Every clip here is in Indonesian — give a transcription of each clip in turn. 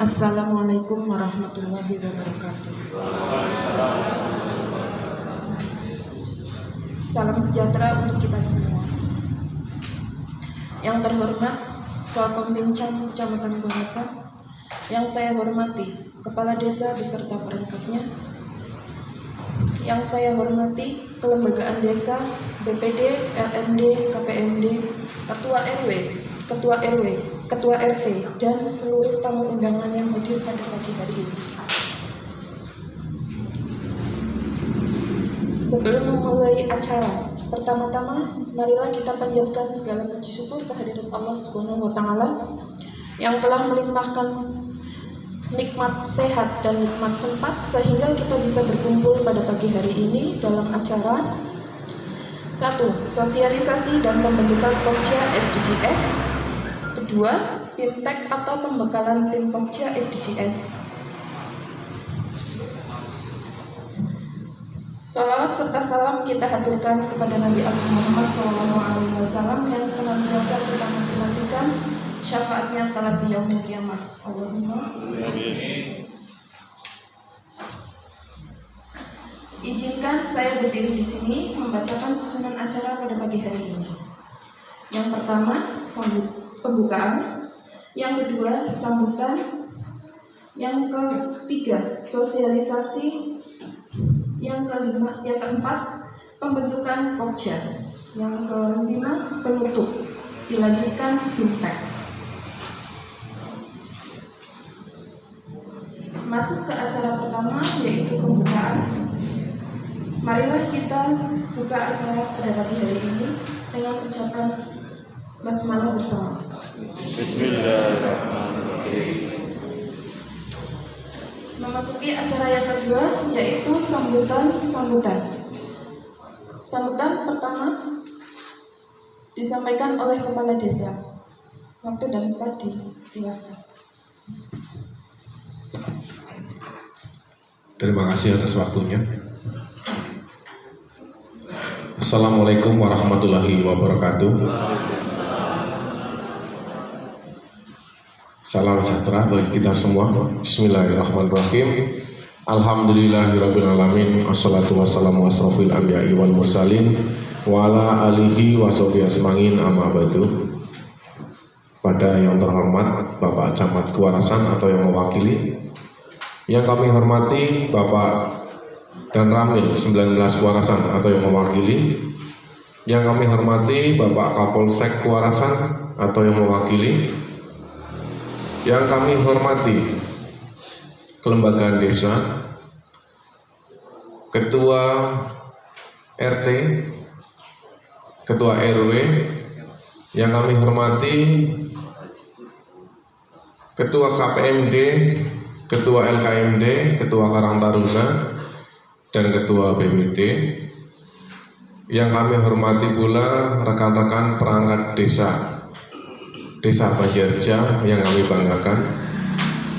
Assalamualaikum warahmatullahi wabarakatuh. Salam sejahtera untuk kita semua. Yang terhormat Ketua Pincang Kecamatan Bangsa, yang saya hormati Kepala Desa beserta perangkatnya, yang saya hormati Kelembagaan Desa, BPD, LMD, KPMD, Ketua RW, Ketua RW, Ketua RT, dan seluruh tamu undangan yang hadir pada pagi hari ini. Sebelum memulai acara, pertama-tama marilah kita panjatkan segala puji syukur kehadirat Allah Subhanahu wa Ta'ala yang telah melimpahkan nikmat sehat dan nikmat sempat sehingga kita bisa berkumpul pada pagi hari ini dalam acara 1. Sosialisasi dan pembentukan Pokja SDGs. 2. Bimtek atau pembekalan tim Pokja SDGs. Salawat serta salam kita haturkan kepada Nabi Muhammad SAW yang senantiasa kita nantikan syafaatnya kelak di yaumil kiamah. Allahumma amin. Izinkan saya berdiri di sini membacakan susunan acara pada pagi hari ini. Yang pertama, pembukaan. Yang kedua, sambutan. Yang ketiga, sosialisasi. Yang keempat, pembentukan Pokja. Yang kelima, penutup. Dilanjutkan bimtek. Masuk ke acara pertama, yaitu pembukaan. Marilah kita buka acara pada pagi hari ini dengan ucapan basmalah bersama. Bismillahirrahmanirrahim. Memasuki acara yang kedua, yaitu sambutan. Sambutan pertama disampaikan oleh Kepala Desa. Waktu dan tempat silakan. Terima kasih atas waktunya. Assalamualaikum warahmatullahi wabarakatuh. Salam sejahtera bagi kita semua. Bismillahirrahmanirrahim. Alhamdulillahirrabbilalamin. Assalatu wassalamu asrofil anbiya'i wal mursalin wa ala alihi wa sahbihi asma'in amma ba'du. Pada yang terhormat Bapak Camat Kewarasan atau yang mewakili, yang kami hormati Bapak dan Ramil 19 Kewarasan atau yang mewakili, yang kami hormati Bapak Kapolsek Kewarasan atau yang mewakili, yang kami hormati Kelembagaan Desa, Ketua RT, Ketua RW, yang kami hormati Ketua KPMD, Ketua LKMD, Ketua Karang Taruna, dan Ketua BPD, yang kami hormati pula rekan-rekan perangkat Desa Banjarja yang kami banggakan,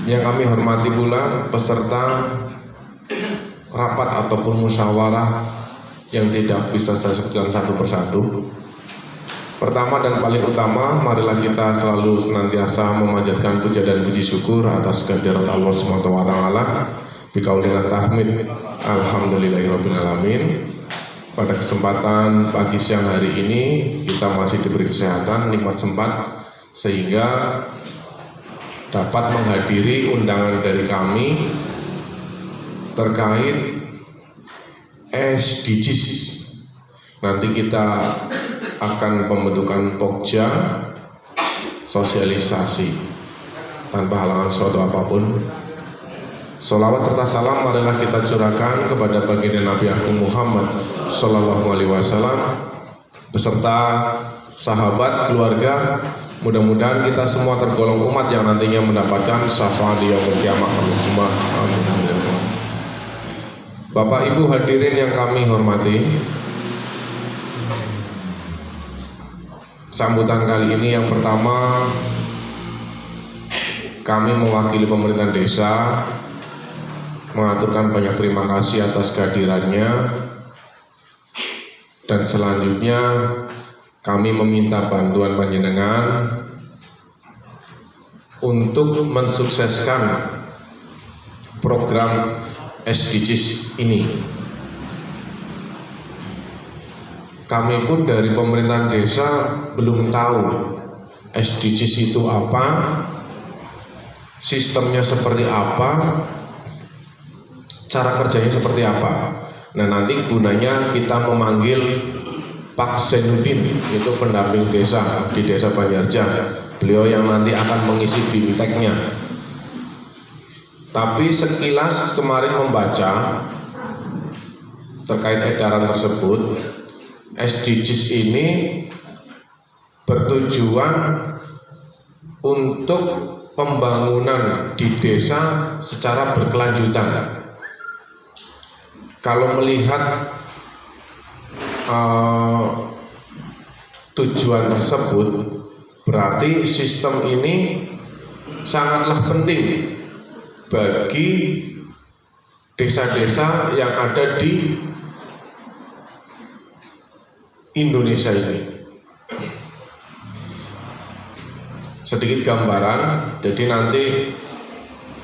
yang kami hormati pula peserta rapat ataupun musyawarah yang tidak bisa saya sebutkan satu persatu. Pertama dan paling utama, marilah kita selalu senantiasa memanjatkan puja dan puji syukur atas kehadirat Allah SWT. Biqaulina tahmid, alhamdulillahirrabbilalamin. Pada kesempatan pagi siang hari ini kita masih diberi kesehatan, nikmat sempat, sehingga dapat menghadiri undangan dari kami terkait SDGs. Nanti kita akan pembentukan Pokja, sosialisasi tanpa halangan suatu apapun. Sholawat serta salam marilah kita curahkan kepada baginda Nabi Agung Muhammad Sallallahu Alaihi Wasallam beserta sahabat, keluarga. Mudah-mudahan kita semua tergolong umat yang nantinya mendapatkan syafaat di yaumil kiamah. Allahumma amin. Bapak Ibu hadirin yang kami hormati, sambutan kali ini yang pertama, kami mewakili pemerintahan desa mengaturkan banyak terima kasih atas kehadirannya, dan selanjutnya kami meminta bantuan panjenengan untuk mensukseskan program SDGs ini. Kami pun dari pemerintahan desa belum tahu SDGs itu apa, sistemnya seperti apa, cara kerjanya seperti apa. Nah, nanti gunanya kita memanggil Pak Zainuddin, itu pendamping desa di Desa Banjarja. Beliau yang nanti akan mengisi bimteknya. Tapi sekilas kemarin membaca terkait edaran tersebut, SDGs ini bertujuan untuk pembangunan di desa secara berkelanjutan. Kalau melihat tujuan tersebut, berarti sistem ini sangatlah penting bagi desa-desa yang ada di Indonesia ini. Sedikit gambaran, jadi nanti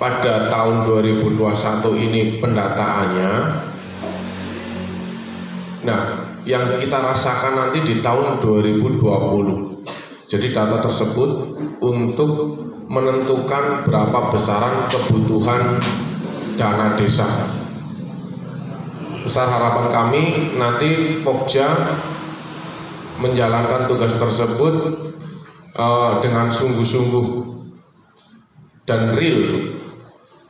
pada tahun 2021 ini pendataannya. Nah, yang kita rasakan nanti di tahun 2020. Jadi data tersebut untuk menentukan berapa besaran kebutuhan dana desa. Besar harapan kami nanti Pokja menjalankan tugas tersebut dengan sungguh-sungguh dan real,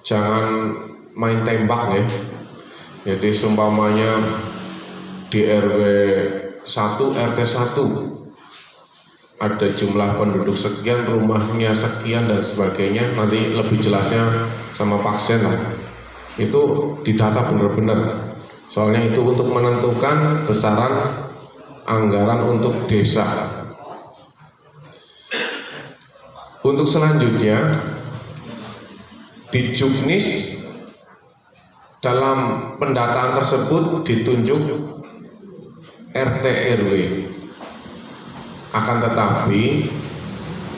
jangan main tembak ya. Jadi seumpamanya di RW 1 RT 1 ada jumlah penduduk sekian, rumahnya sekian dan sebagainya, nanti lebih jelasnya sama Pak Sen lah. Itu didata benar-benar, soalnya itu untuk menentukan besaran anggaran untuk desa. Untuk selanjutnya di Juknis, dalam pendataan tersebut ditunjuk RT RW. Akan tetapi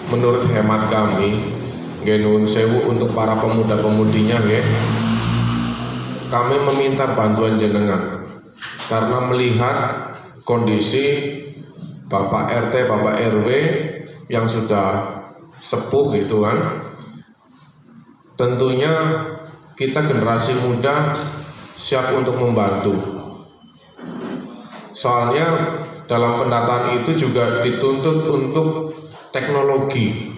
menurut hemat kami, nggih nuwun sewu untuk para pemuda-pemudinya nggih, kami meminta bantuan jenengan karena melihat kondisi Bapak RT, Bapak RW yang sudah sepuh gitu kan. Tentunya kita generasi muda siap untuk membantu. Soalnya dalam pendataan itu juga dituntut untuk teknologi.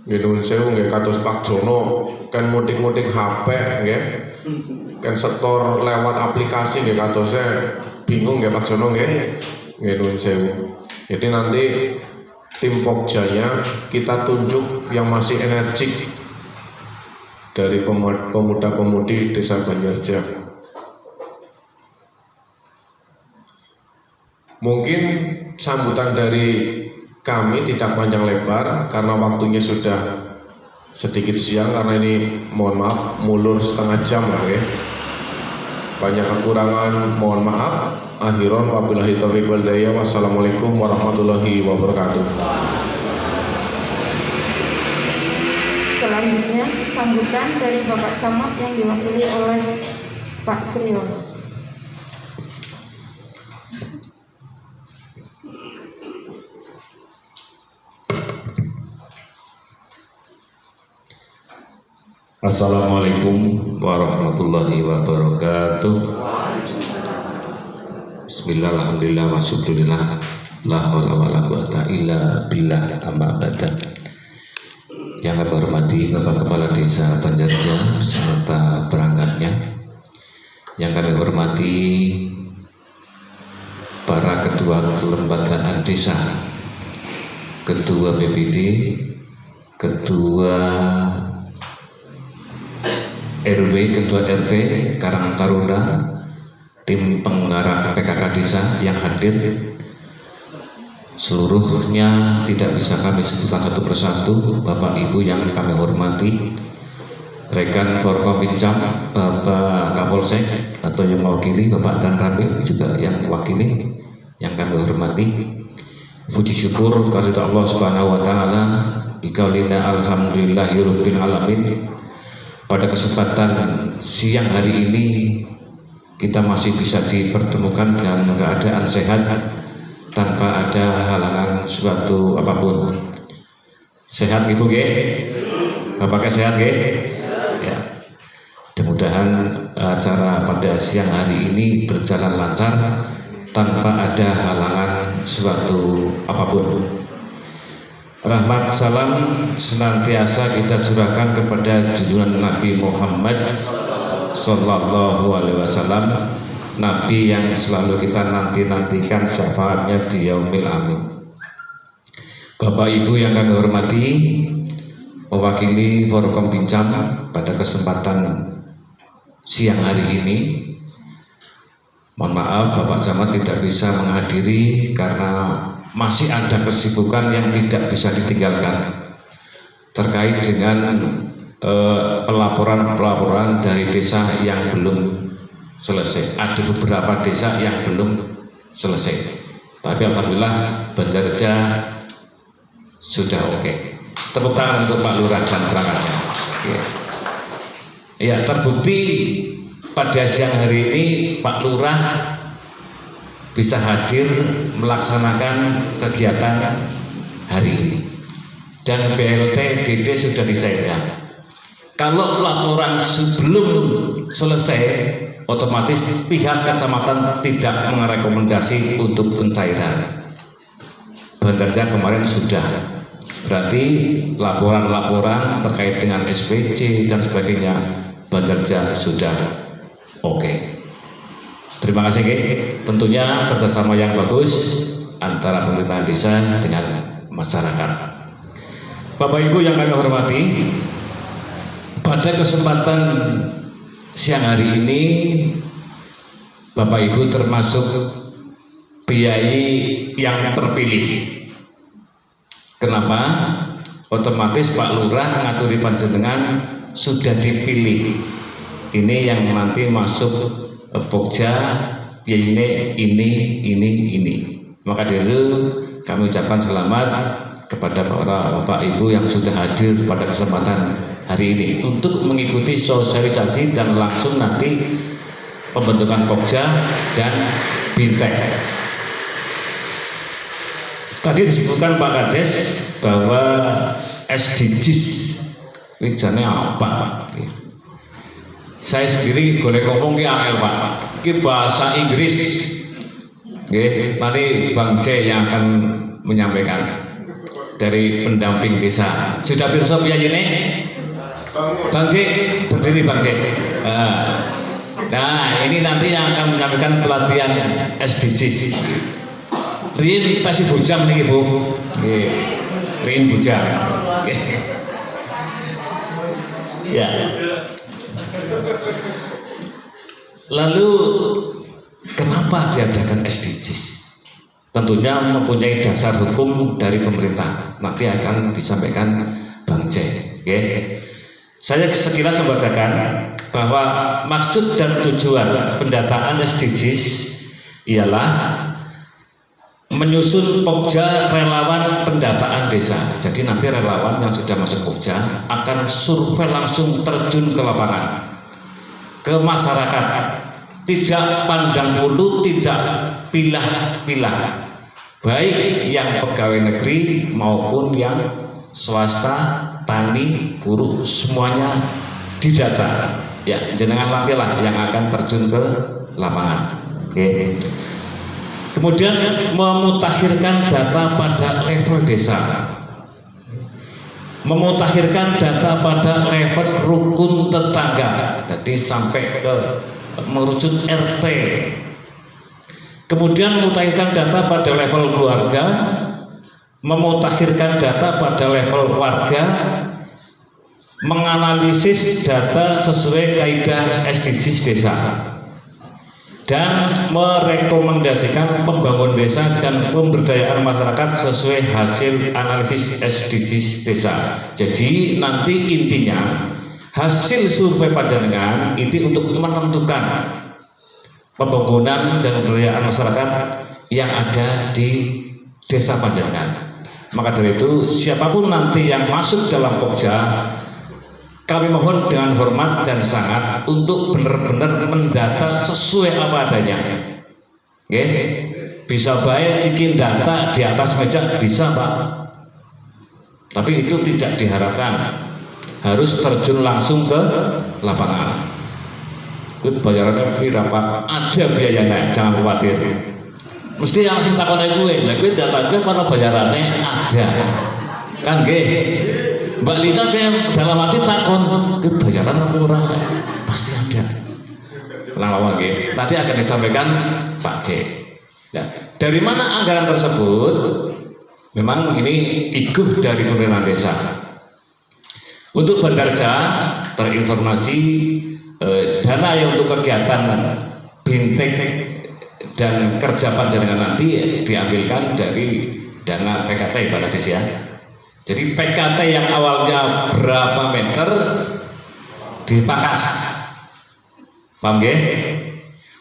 Nggih sewu nggih kados Pak Jono kan mudik-mudik HP nggih. Kan setor lewat aplikasi nggih kadosnya bingung nggih Pak Jono nggih. Nggih sewu. Jadi nanti tim Pokjanya kita tunjuk yang masih energik dari pemuda-pemudi Desa Banjarja. Mungkin sambutan dari kami tidak panjang lebar karena waktunya sudah sedikit siang, karena ini mohon maaf mulur setengah jam ya. Banyak kekurangan mohon maaf. Akhiron wabillahi taufiq wal hidayah. Wassalamualaikum warahmatullahi wabarakatuh. Selanjutnya sambutan dari Bapak Camat yang diwakili oleh Pak Sriono. Assalamualaikum warahmatullahi wabarakatuh. Bismillah, alhamdulillah, wa syukurillah, la haula wa la quwata illa billah, amma ba'da. Yang kami hormati Bapak Kepala Desa Banjarja beserta perangkatnya, yang kami hormati para ketua kelembagaan desa, ketua BPD, ketua RW, ketua RT Karang Taruna, tim penggarap PKK desa yang hadir, seluruhnya tidak bisa kami sebutkan satu persatu. Bapak Ibu yang kami hormati, rekan Forkompinjam, Bapak Kapolsek atau yang mewakili, Bapak Dan Ramil juga yang mewakili, yang kami hormati. Puji syukur kepada Allah Subhanahu wa taala, bikaulina alhamdulillahirabbil alamin. Pada kesempatan siang hari ini kita masih bisa dipertemukan dalam keadaan sehat tanpa ada halangan suatu apapun. Sehat Ibu nggih? Bapaknya sehat nggih? Ya. Mudah-mudahan acara pada siang hari ini berjalan lancar tanpa ada halangan suatu apapun. Rahmat salam senantiasa kita curahkan kepada junjungan Nabi Muhammad Sallallahu Alaihi Wasallam, Nabi yang selalu kita nantikan syafaatnya di yaumil amin. Bapak Ibu yang kami hormati, mewakili Forkompinjam pada kesempatan siang hari ini, mohon maaf Bapak Camat tidak bisa menghadiri karena masih ada kesibukan yang tidak bisa ditinggalkan terkait dengan pelaporan dari desa yang belum selesai. Ada beberapa desa yang belum selesai, tapi alhamdulillah Banjarja sudah oke. Tepuk tangan untuk Pak Lurah dan perangkatnya. Ya, terbukti pada siang hari ini Pak Lurah bisa hadir melaksanakan kegiatan hari ini, dan BLT DD sudah dicairkan. Kalau laporan sebelum selesai, otomatis pihak kecamatan tidak merekomendasi untuk pencairan. Banjarja kemarin sudah, berarti laporan-laporan terkait dengan SPC dan sebagainya Banjarja sudah oke. Terima kasih, tentunya kerjasama yang bagus antara pemerintahan desa dengan masyarakat. Bapak Ibu yang kami hormati, pada kesempatan siang hari ini Bapak Ibu termasuk PYI yang terpilih. Kenapa? Otomatis Pak Lurah ngaturi panjenengan sudah dipilih. Ini yang nanti masuk Pokja, ini. Maka dari itu kami ucapkan selamat kepada para Bapak Ibu yang sudah hadir pada kesempatan hari ini untuk mengikuti sosialisasi dan langsung nanti pembentukan Pokja dan Bintek. Tadi disebutkan Pak Kades bahwa SDGs wijane apa? Saya sendiri boleh ngomong ki angel Pak. Ki bahasa Inggris. Nggih, nanti Bang C yang akan menyampaikan dari pendamping desa. Sudah pirsa piyayine? Bang C, berdiri Bang C. Nah, ini nanti yang akan menyampaikan pelatihan SDGs. Rin pasti bujang nih Bu. Nggih. Rin bujang. Ya. Lalu kenapa diadakan SDGs? Tentunya mempunyai dasar hukum dari pemerintah. Nanti akan disampaikan Bang C. Saya sekilas membacakan bahwa maksud dan tujuan pendataan SDGs ialah menyusun Pokja relawan pendataan desa. Jadi nanti relawan yang sudah masuk Pokja akan survei langsung terjun ke lapangan, ke masyarakat, tidak pandang bulu, tidak pilah-pilah, baik yang pegawai negeri maupun yang swasta, tani, buruh, semuanya didata. Ya, jenengan nantilah yang akan terjun ke lapangan. Kemudian memutakhirkan data pada level desa, memutakhirkan data pada level rukun tetangga, jadi sampai ke merucut RT. Kemudian memutakhirkan data pada level keluarga, memutakhirkan data pada level warga, menganalisis data sesuai kaidah SDGs desa. dan merekomendasikan pembangunan desa dan pemberdayaan masyarakat sesuai hasil analisis SDGs desa. Jadi nanti intinya hasil survei panjenengan itu untuk menentukan pembangunan dan pemberdayaan masyarakat yang ada di desa panjenengan. Maka dari itu siapapun nanti yang masuk dalam Pokja, kami mohon dengan hormat dan sangat untuk benar-benar mendata sesuai apa adanya. Oke? Bisa baik bikin data di atas meja bisa, Pak. Tapi itu tidak diharapkan. Harus terjun langsung ke lapangan. Itu bayarannya pira, Pak? Ada biayanya, jangan khawatir. Mesti yang sing takone kowe, lha kowe datane para bayarannya ada. Kan nggih? Mbak Lina yang dalam hati takon, bayaran apa ora? Pasti ada. Lama lagi, nanti akan disampaikan Pak C. Ya, dari mana anggaran tersebut? Memang ini iguh dari pemerintahan desa. Untuk Bandarja terinformasi dana yang untuk kegiatan bintek dan kerja panjenengan nanti diambilkan dari dana PKT Pak Kadis ya. Jadi PKT yang awalnya berapa meter dipangkas, paham nggih?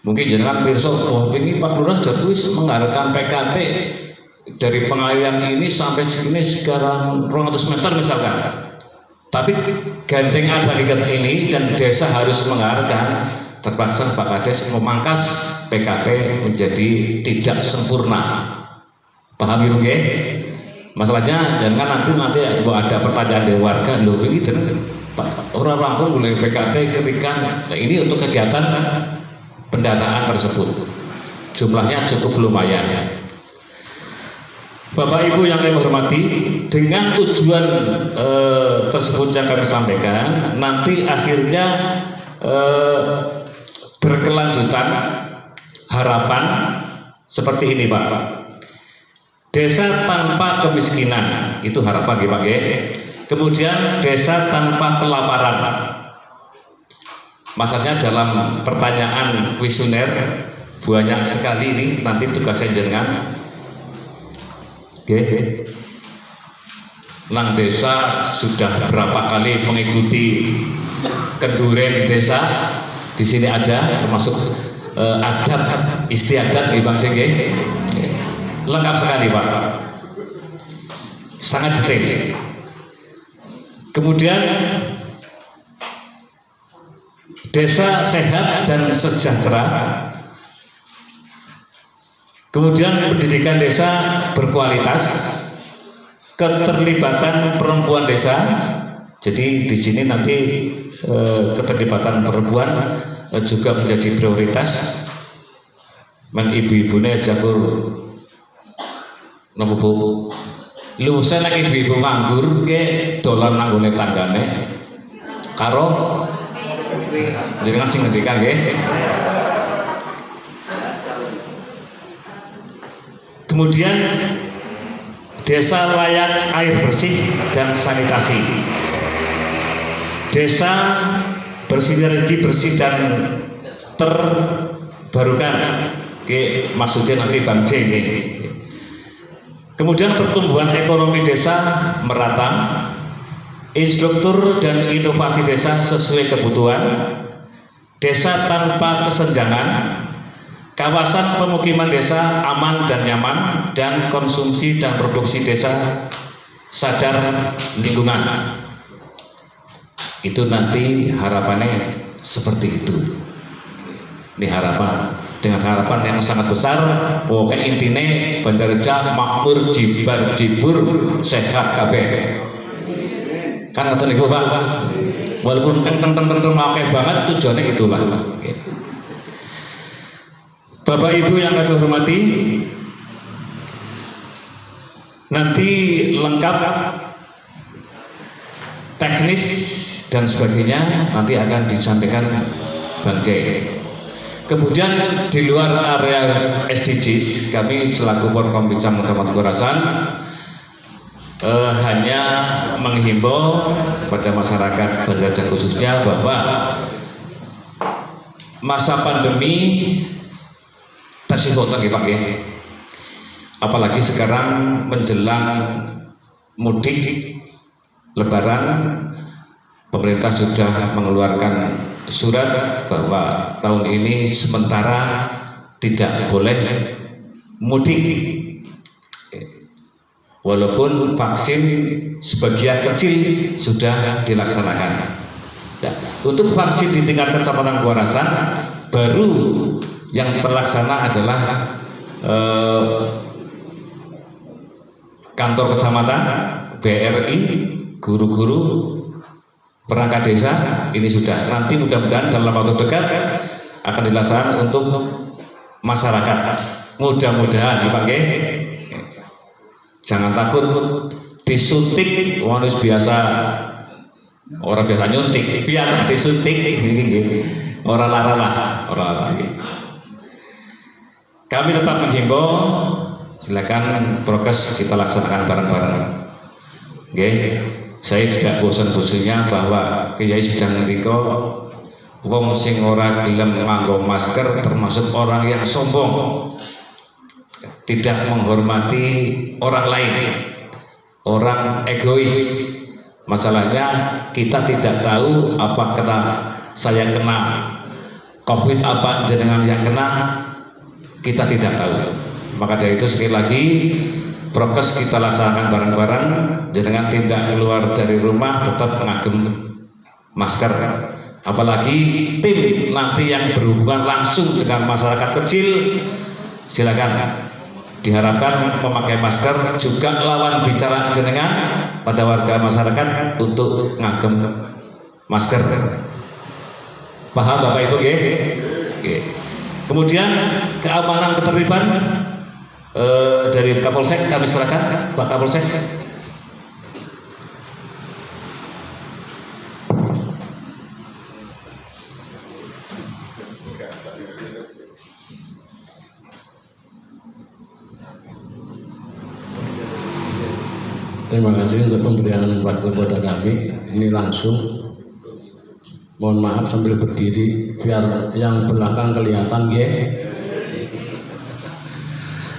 Mungkin jenengan pirsa, oh ini Pak Lurah jatuh mengharapkan PKT dari pengalian ini sampai segini sekarang 200 meter misalkan. Tapi gandeng ada kegiatan ini dan desa harus mengharapkan, terpaksa Pak Kades memangkas PKT menjadi tidak sempurna. Paham ya nggih? Masalahnya jangan nanti ada pertanyaan dari warga, loh ini Pak orang rampung boleh PKT kerikan. Nah, ini untuk kegiatan pendataan tersebut jumlahnya cukup lumayan. Bapak Ibu yang kami hormati, dengan tujuan tersebut yang kami sampaikan, nanti akhirnya berkelanjutan harapan seperti ini Pak. Desa tanpa kemiskinan, itu harapan Pak. Kemudian desa tanpa kelaparan. Maksudnya dalam pertanyaan kuesioner banyak sekali ini, nanti tugasnya jenengan. Nang desa sudah berapa kali mengikuti kenduren desa. Di sini ada termasuk adat istiadat di Bang Jengge. Lengkap sekali Pak, sangat detail. Kemudian desa sehat dan sejahtera. Kemudian pendidikan desa berkualitas, keterlibatan perempuan desa. Jadi di sini nanti keterlibatan perempuan juga menjadi prioritas. Men ibu-ibunya jagur nopo Bu, lu saya lagi ibu nganggur ke dolan nanggone tanggane karo jenengan sing ngendikan nggih. Kemudian desa layak air bersih dan sanitasi. Desa bersinergi bersih dan terbarukan. Oke, maksudnya nanti Bang C ini. Kemudian pertumbuhan ekonomi desa merata, instruktur dan inovasi desa sesuai kebutuhan, desa tanpa kesenjangan, kawasan pemukiman desa aman dan nyaman, dan konsumsi dan produksi desa sadar lingkungan. Itu nanti harapannya seperti itu. Ini harapan, dengan harapan yang sangat besar. Pokoknya intinya Bandarja makmur jibar jibur sehat kabeh. Kan ngoten niku Pak. Walaupun teng-teng akeh banget tujuannya itulah. Bapak Ibu yang kami hormati, nanti lengkap teknis dan sebagainya nanti akan disampaikan Bang C. Kemudian di luar area SDGs, kami selaku Forkom Bincang Utama Tukurasan hanya menghimbau pada masyarakat Bandarja khususnya bahwa masa pandemi tasih boten nggih Pak nggih. Apalagi sekarang menjelang mudik Lebaran, pemerintah sudah mengeluarkan surat bahwa tahun ini sementara tidak boleh mudik. Walaupun vaksin sebagian kecil sudah dilaksanakan. Ya, untuk vaksin di tingkat kecamatan Kuarasan baru yang terlaksana adalah kantor kecamatan, BRI, guru-guru, perangkat desa ini sudah. Nanti mudah-mudahan dalam waktu dekat akan dilaksanakan untuk masyarakat. Mudah-mudahan dipakai. Jangan takut disuntik, harus biasa orang biasa nyuntik, biasa disuntik, orang larang. Kami tetap menghimbau, silakan prokes kita laksanakan bareng-bareng. Oke, saya juga bosan-bosannya bahwa Kiai sedang ngendika wong sing ora gelem nganggo masker termasuk orang yang sombong, tidak menghormati orang lain, orang egois. Masalahnya kita tidak tahu apa saya kena COVID apa jenengan yang kena, kita tidak tahu. Maka dari itu sekali lagi prokes kita laksanakan bareng-bareng, jenengan tidak keluar dari rumah tetap ngagem masker. Apalagi tim nanti yang berhubungan langsung dengan masyarakat kecil, silakan diharapkan memakai masker, juga lawan bicara jenengan pada warga masyarakat untuk ngagem masker. Paham Bapak Ibu ya? Kemudian keamanan ketertiban dari Kapolsek kami serahkan, Pak Kapolsek. Terima kasih untuk pemberian waktu kepada kami. Ini langsung. Mohon maaf sambil berdiri biar yang belakang kelihatan, ya.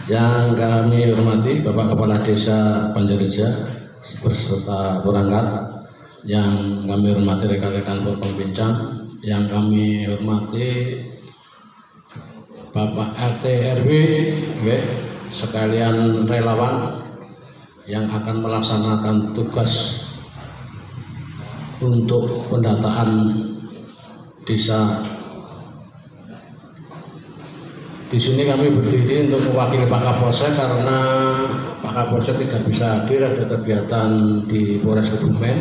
Yang kami hormati Bapak Kepala Desa Banjarreja beserta perangkat, yang kami hormati rekan-rekan pembincang, yang kami hormati Bapak RT RW, ya, sekalian relawan yang akan melaksanakan tugas untuk pendataan desa. Di sini kami berdiri untuk mewakili Pak Kapolsek karena Pak Kapolsek tidak bisa hadir, ada kegiatan di Polres Kebumen.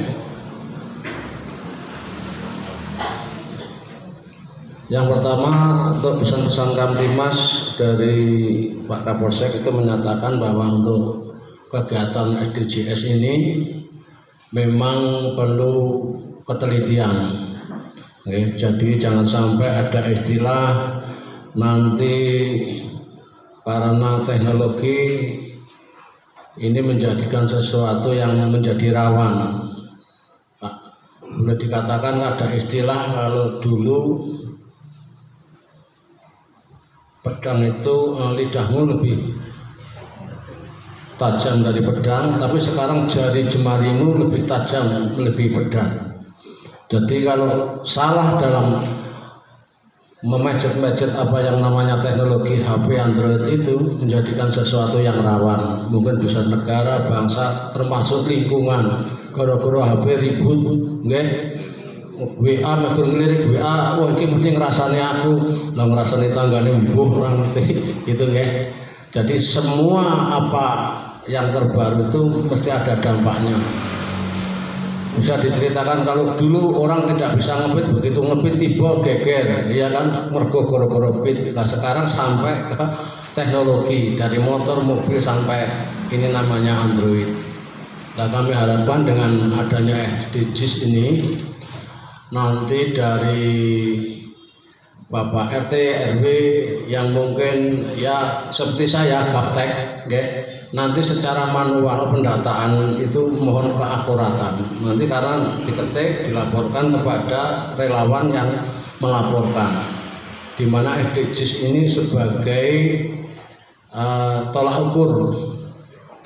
Yang pertama, untuk pesan-pesan Kamtimas dari Pak Kapolsek itu menyatakan bahwa untuk kegiatan SDGs ini memang perlu ketelitian. Jadi jangan sampai ada istilah nanti karena teknologi ini menjadikan sesuatu yang menjadi rawan. Boleh dikatakan ada istilah kalau dulu pedang itu lidahmu lebih tajam dari pedang, tapi sekarang jari jemarimu lebih tajam, lebih pedang. Jadi kalau salah dalam memejet-mejet apa yang namanya teknologi HP Android itu menjadikan sesuatu yang rawan, mungkin bisa negara, bangsa, termasuk lingkungan. Gara-gara HP ribut, nggih. WA mekur ngelirik WA, wah iki mesti ngrasani aku, lah ngrasani tanggane mbuh ora ngerti gitu nggih. Jadi semua apa yang terbaru itu mesti ada dampaknya. Bisa diceritakan kalau dulu orang tidak bisa ngebit, begitu ngebit tiba geger, iya kan, mergo gara-gara bit. Nah sekarang sampai ke teknologi dari motor, mobil sampai ini namanya Android. Nah kami harapkan dengan adanya SDGs ini nanti dari Bapak RT RW yang mungkin ya seperti saya gaptek, nanti secara manual pendataan itu mohon keakuratan. Nanti karena diketik dilaporkan kepada relawan yang melaporkan. di mana SDGs ini sebagai tolak ukur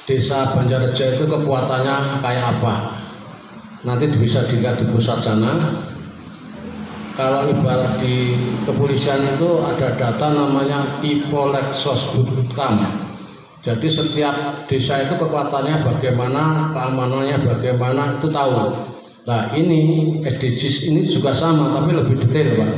desa Banjarrejo itu kekuatannya kayak apa. Nanti bisa dilihat di pusat sana. Kalau ibarat di kepolisian itu ada data namanya Ipolexosbudcam. Jadi setiap desa itu kekuatannya bagaimana, keamanannya bagaimana, itu tahu. Nah ini SDGs ini juga sama tapi lebih detail Pak.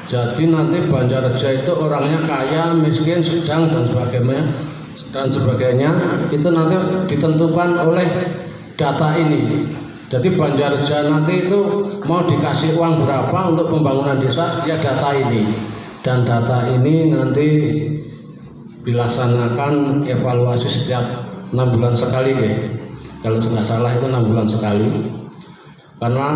Jadi nanti Banjarrejo itu orangnya kaya, miskin, sedang dan sebagainya itu nanti ditentukan oleh data ini. Jadi Banjarrejo nanti itu mau dikasih uang berapa untuk pembangunan desa, ya data ini. Dan data ini nanti dilaksanakan evaluasi setiap 6 bulan sekali ya. Kalau nggak salah itu 6 bulan sekali. Karena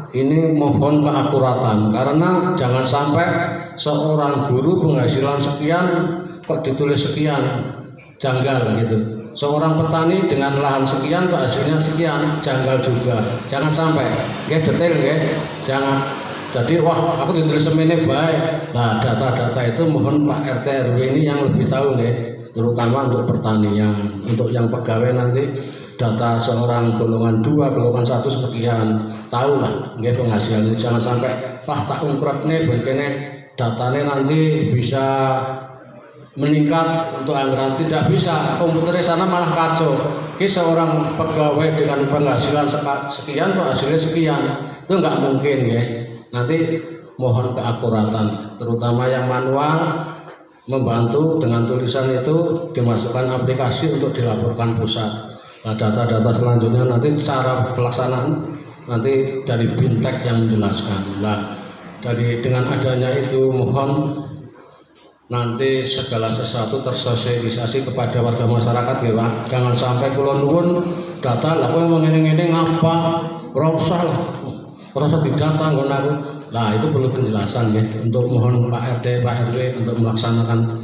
ini mohon keakuratan, karena jangan sampai seorang guru penghasilan sekian kok ditulis sekian, janggal gitu. Seorang petani dengan lahan sekian kok hasilnya sekian, janggal juga. Jangan sampai, ya detail ya, jangan. Jadi wah aku ditulis semene baik. Nah data-data itu mohon Pak RT RW ini yang lebih tahu nih, terutama untuk pertanian. Untuk yang pegawai nanti data seorang golongan 2, golongan 1 sekian, tahu lah nggih penghasilan. Jangan sampai wah tak ungkrep nih begini datanya nanti bisa meningkat untuk anggaran, tidak bisa. Komputer sana malah kacau. Oke, seorang pegawai dengan penghasilan sekian kok hasilnya sekian, itu nggak mungkin ya. Nanti mohon keakuratan, terutama yang manual, membantu dengan tulisan itu dimasukkan aplikasi untuk dilaporkan pusat. Nah, data-data selanjutnya nanti cara pelaksanaan nanti dari Bintek yang menjelaskan. Nah, dengan adanya itu mohon nanti segala sesuatu tersosialisasi kepada warga masyarakat ya Pak. Jangan sampai kula nuwun data lah kowe ngene-ngene ngapa, ora usah lah. Ora usah didata nggon aku. Nah, itu perlu penjelasan ya untuk mohon Pak RT, Pak RW untuk melaksanakan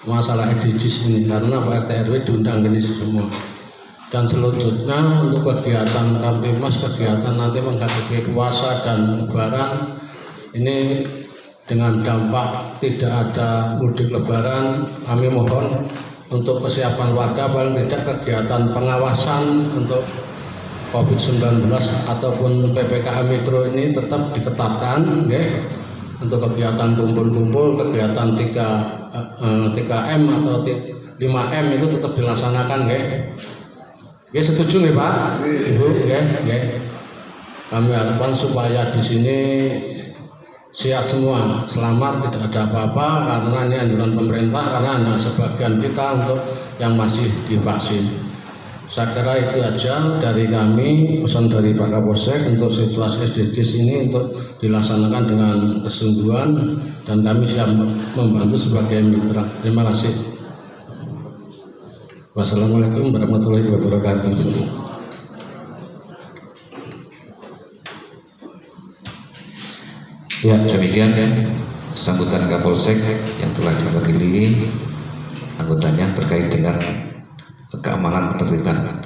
masalah SDGs ini, karena Pak RT RW diundang ini semua. Dan selanjutnya untuk kegiatan Kamtimas, kegiatan nanti menghadapi puasa dan lebaran ini dengan dampak tidak ada mudik lebaran, kami mohon untuk kesiapan warga paling tidak kegiatan pengawasan untuk COVID-19 ataupun PPKM Mikro ini tetap diketatkan ya. Untuk kegiatan kumpul-kumpul, kegiatan 3M atau 5M itu tetap dilaksanakan ya. Oke, setuju nih Pak, Ibu ya. Kami harapkan supaya di sini sehat semua, selamat, tidak ada apa-apa, karena ini anjuran pemerintah, karena hanya sebagian kita untuk yang masih divaksin. Saya kira itu aja dari kami, pesan dari Pak Kapolsek untuk situasi SDGs ini untuk dilaksanakan dengan kesungguhan dan kami siap membantu sebagai mitra. Terima kasih. Wassalamualaikum warahmatullahi wabarakatuh. Ya, demikian sambutan Kapolsek yang telah diwakili anggotanya terkait dengan keamanan ketertiban.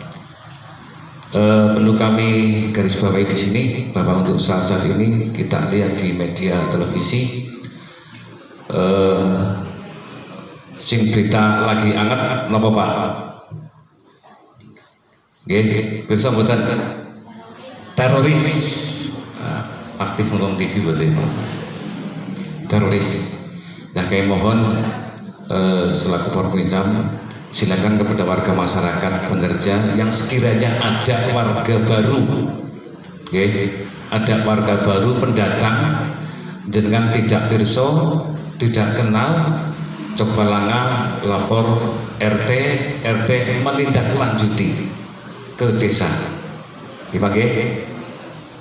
Perlu kami garis bawahi di sini bahwa untuk saat ini kita lihat di media televisi sing berita lagi hangat napa Pak? Nggih, bersambutan teroris. Aktif ngomong TV berarti teroris. Nah, kami mohon selaku Porpinjam silakan kepada warga masyarakat Banjarrejo yang sekiranya ada warga baru, ada warga baru pendatang dengan tidak pirsa, tidak kenal, coba langa lapor RT menindaklanjuti ke desa. Dipakai.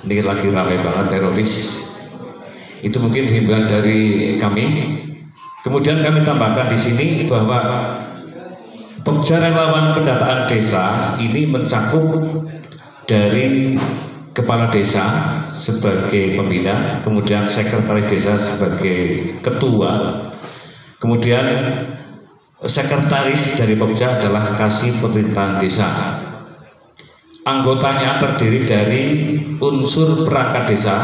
Ini lagi ramai banget teroris. Itu mungkin himbauan dari kami. Kemudian kami tambahkan di sini bahwa Pokja Relawan Pendataan Desa ini mencakup dari kepala desa sebagai pembina, kemudian sekretaris desa sebagai ketua, kemudian sekretaris dari Pokja adalah kasih pemerintahan desa. Anggotanya terdiri dari unsur perangkat desa,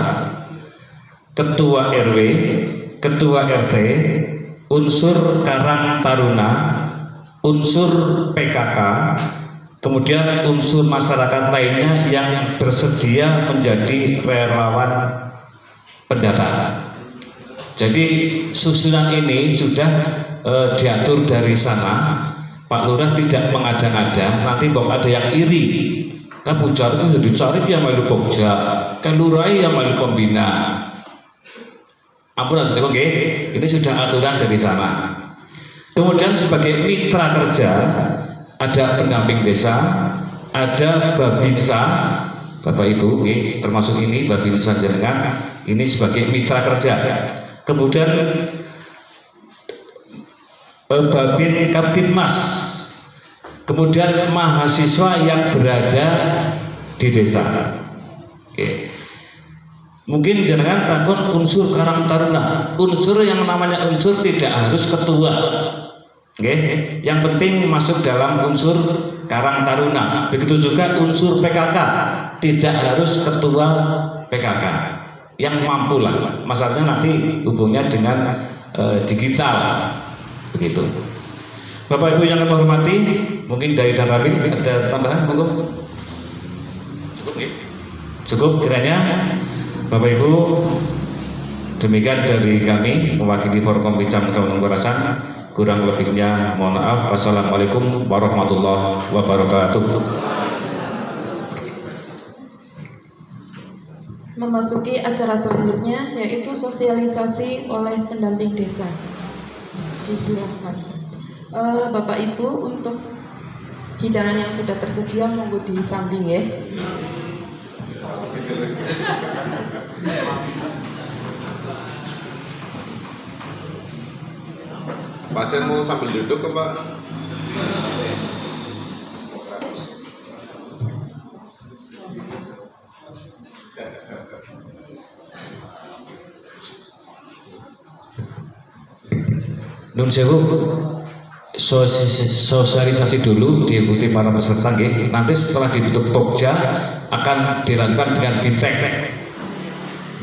ketua RW, ketua RT, unsur Karang Taruna, unsur PKK, kemudian unsur masyarakat lainnya yang bersedia menjadi relawan pendata. Jadi susunan ini sudah diatur dari sana. Pak Lurah tidak mengada-ngada, nanti bahwa ada yang iri. Kan bujar itu sudah dicari yang malu pokja, kan lurai yang malu pembina. Ampun oke, ini sudah aturan dari sana. Kemudian sebagai mitra kerja ada pendamping desa, ada babinsa, Bapak Ibu, termasuk ini babinsa jenengan, ini sebagai mitra kerja. Kemudian babin Kaptimmas, kemudian mahasiswa yang berada di desa. Oke. Mungkin jenengan takut unsur Karang Taruna. Unsur yang namanya unsur tidak harus ketua. Oke. Yang penting masuk dalam unsur Karang Taruna. Begitu juga unsur PKK, tidak harus ketua PKK. Yang mampu lah. Masalahnya nanti hubungnya dengan digital. Begitu. Bapak Ibu yang kami hormati, mungkin dari dan Rabi ada tambahan, monggo. Cukup ya? Cukup kiranya. Bapak Ibu, demikian dari kami mewakili Forkom Bincang Kawan Barasan. Kurang lebihnya mohon maaf. Wassalamualaikum warahmatullahi wabarakatuh. Memasuki acara selanjutnya yaitu sosialisasi oleh pendamping desa. Disilakan. Bapak Ibu, untuk hidangan yang sudah tersedia monggo di samping ya. Pasien mau sambil duduk ke Pak? Nun sewu, sosialisasi dulu diikuti para peserta nggih. Nanti setelah dibentuk pokja akan dilakukan dengan bintek.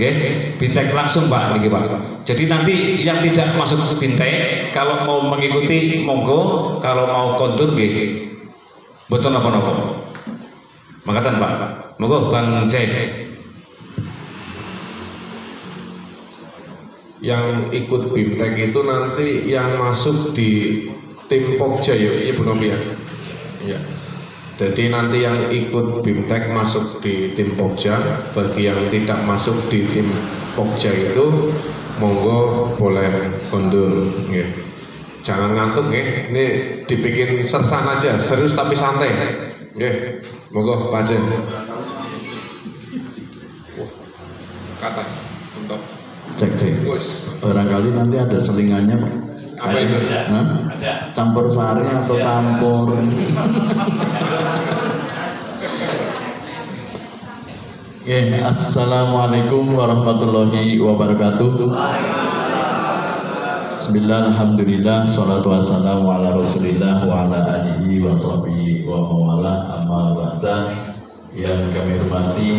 Nggih, bintek langsung Pak niki Pak. Jadi nanti yang tidak masuk ke bintek kalau mau mengikuti monggo, kalau mau kontur nggih. Mboten napa-napa. Mangkatan Pak. Monggo Bang Jai. Yang ikut BIMTEK itu nanti yang masuk di tim Pokja ya, iya Bu Novi ya? Iya. Jadi nanti yang ikut BIMTEK masuk di tim Pokja, bagi yang tidak masuk di tim Pokja itu monggo boleh kondur ya. Jangan ngantuk ya, ini dibikin sersan aja, serius tapi santai ya. Monggo Pak Jen. Ke atas untuk cek barangkali nanti ada selingannya Pak. apa itu? Campur sari atau campur Assalamualaikum warahmatullahi wabarakatuh. Bismillah, alhamdulillah, salatu wassalamu ala rasulillah wa ala alihi wa sahbihi wa mawala amma ba'da. Yang kami hormati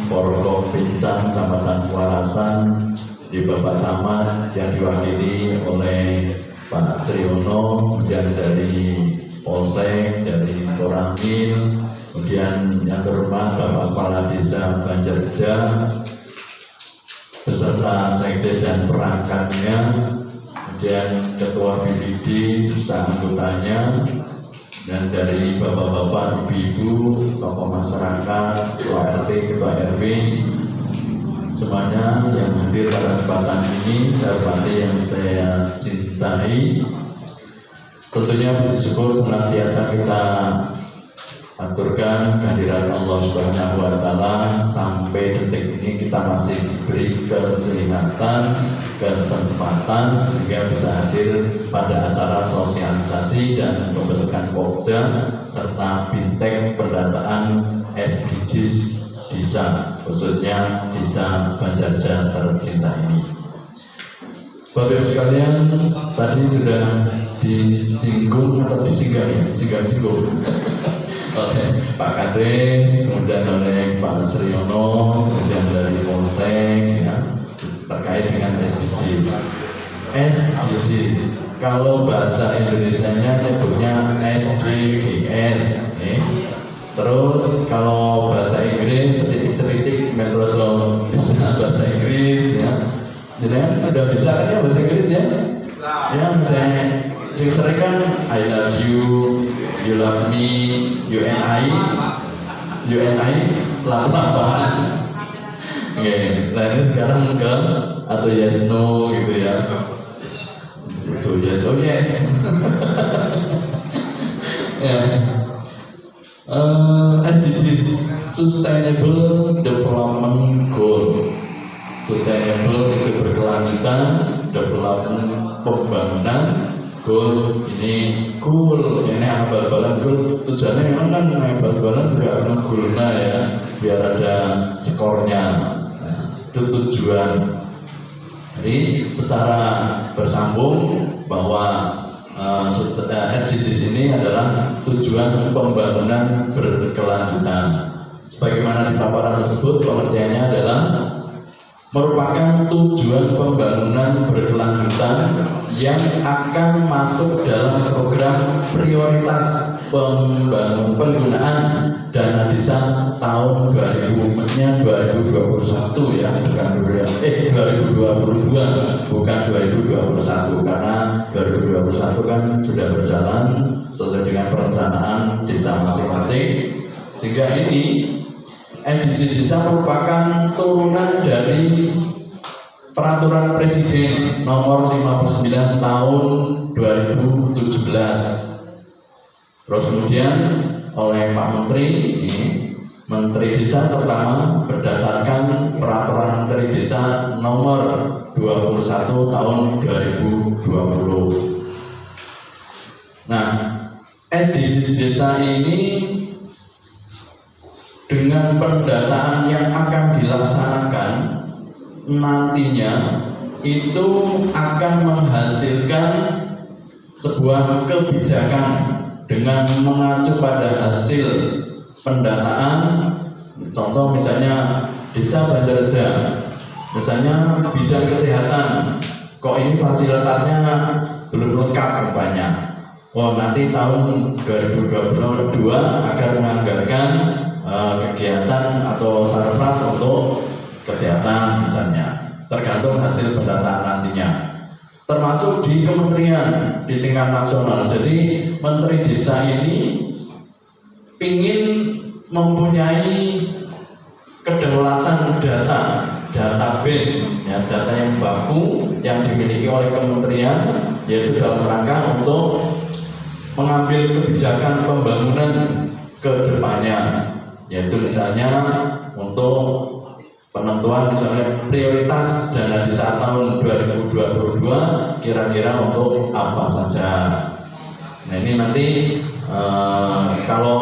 Forkom Bincang Kecamatan Warasan di Bapak Camat yang diwakili oleh Pak Sriono, kemudian dari Polsek, dari Koramil, kemudian yang terhormat Bapak Kepala Desa Banjarja beserta sekdes dan perangkatnya, kemudian Ketua BPD beserta anggotanya, dan dari bapak-bapak, ibu-ibu, tokoh masyarakat, ketua RT, ketua RW, semuanya yang hadir pada kesempatan ini, saya hormati, yang saya cintai. Tentunya puji syukur senantiasa kita aturkan kehadiran Allah Subhanahu wa Ta'ala. Sampai detik ini kita masih diberi kesehatan, kesempatan sehingga bisa hadir pada acara sosialisasi dan pembentukan Pokja serta bintek pendataan SDGs desa, khususnya desa Banjarja tercinta ini. Bapak Ibu sekalian, tadi sudah disinggung atau disinggung oleh Pak Kades, kemudian oleh Pak Sriono, kemudian dari Polsek ya, terkait dengan SDGs. SDGs. Kalau bahasa Indonesianya nyebutnya SDGs. Terus kalau bahasa Inggris sedikit-sedikit menurut bisa bahasa Inggris ya. Jadi udah bisa kan ya bahasa Inggris ya? Ya saya sering kan I love you, you love me, you and I, lama-lama. Oke, nah ini sekarang enggak atau yes no gitu ya. Itu yes oh yes. Ya. SDGs, Sustainable Development Goal. Sustainable itu berkelanjutan, development pembangunan, goal ini cool, ini abal-abalan goal. Tujuannya memang kan abal-abalan juga ngegulna ya, biar ada skornya. Nah, itu tujuan. Jadi secara bersambung bahwa SDGs ini adalah tujuan pembangunan berkelanjutan. Sebagaimana di paparan tersebut, pengertiannya adalah merupakan tujuan pembangunan berkelanjutan yang akan masuk dalam program prioritas penggunaan dana desa tahun 2021 ya, bukan 2022 bukan 2021, karena 2021 kan sudah berjalan sesuai dengan perencanaan desa masing-masing, sehingga ini SDGs desa merupakan turunan dari Peraturan Presiden Nomor 59 Tahun 2017. Terus kemudian oleh Pak Menteri, Menteri Desa terutama berdasarkan Peraturan Menteri Desa Nomor 21 Tahun 2020. Nah, SDGs desa ini dengan pendataan yang akan dilaksanakan nantinya itu akan menghasilkan sebuah kebijakan dengan mengacu pada hasil pendataan. Contoh misalnya Desa Banjarja, misalnya bidang kesehatan, kok ini fasilitasnya belum lengkap umpamanya. Oh, nanti tahun 2022 akan menganggarkan kegiatan atau sarpras untuk kesehatan misalnya, tergantung hasil pendataan nantinya. Termasuk di kementerian di tingkat nasional. Jadi Menteri Desa ini ingin mempunyai kedaulatan data, database ya, data yang baku yang dimiliki oleh kementerian, yaitu dalam rangka untuk mengambil kebijakan pembangunan ke depannya, yaitu misalnya untuk penentuan misalnya prioritas dana desa tahun 2022 kira-kira untuk apa saja. Nah ini nanti kalau